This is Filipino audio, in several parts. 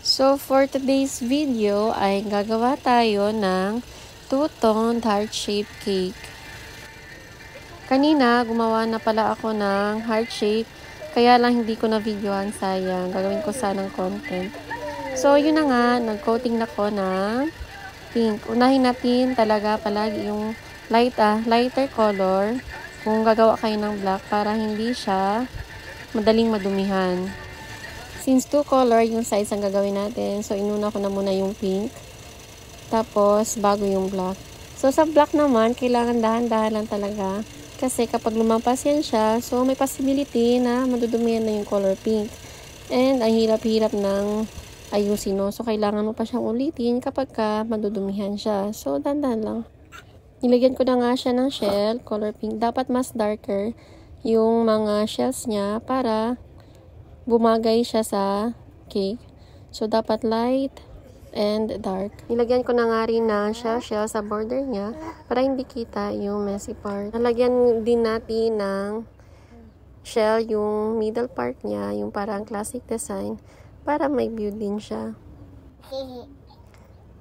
So, for today's video ay gagawa tayo ng two-toned heart-shaped cake. Kanina, gumawa na pala ako ng heart-shape, kaya lang hindi ko na videoan, sayang. Gagawin ko sanang content. So, yun na nga, nag-coating na ko ng pink. Unahin natin talaga palagi yung lighter color kung gagawa kayo ng black para hindi siya madaling madumihan. Since two color yung size ang gagawin natin, so inuna ko na muna yung pink. Tapos, bago yung black. So, sa black naman, kailangan dahan-dahan lang talaga. Kasi kapag lumampas yan siya, so may possibility na madudumihan na yung color pink. And, ang hirap-hirap ng ayusin, no? So, kailangan mo pa siyang ulitin kapag madudumihan siya. So, dahan-dahan lang. Nilagyan ko na nga siya ng shell, color pink. Dapat mas darker yung mga shells niya para bumagay siya sa cake. So, dapat light and dark. Nilagyan ko na nga rin ng shell sa border niya para hindi kita yung messy part. Nalagyan din natin ng shell yung middle part niya, yung parang classic design, para may view din siya.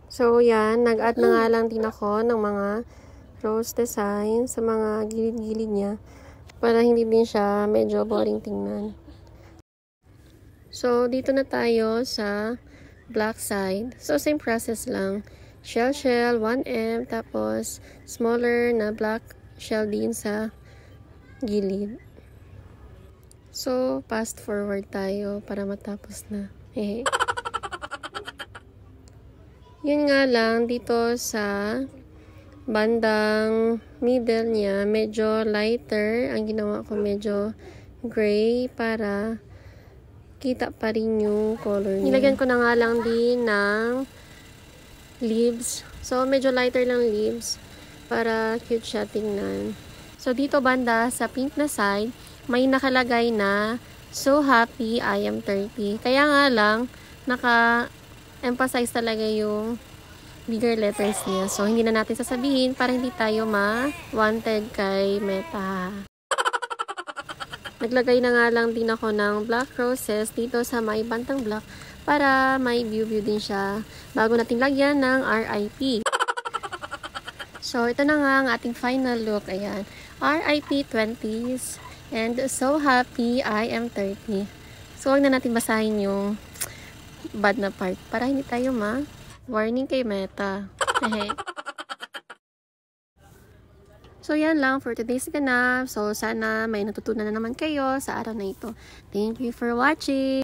So, yan. Nag-add na nga lang din ako ng mga rose design sa mga gilid-gilid niya para hindi din siya medyo boring tingnan. So, dito na tayo sa black side. So, same process lang. Shell, 1M, tapos smaller na black shell din sa gilid. So, fast forward tayo para matapos na. Yun nga lang, dito sa bandang middle niya, medyo lighter. Ang ginawa ko medyo gray para kita pa rin yung color niya. Nilagyan ko na nga lang din ng leaves. So, medyo lighter lang leaves para cute siya tingnan. So, dito banda sa pink na side, may nakalagay na "So happy, I am 30". Kaya nga lang, naka-emphasize talaga yung bigger letters niya. So, hindi na natin sasabihin para hindi tayo ma-wanted kay Meta. Naglagay na nga lang din ako ng black roses dito sa may bantang black para may view din siya bago natin lagyan ng RIP. So, ito na nga ang ating final look. Ayan. RIP 20s and so happy I am 30. So, huwag na natin basahin yung bad na part para hindi tayo warning kay Meta. So, yan lang for today's ganap. So, sana may natutunan na naman kayo sa araw na ito. Thank you for watching!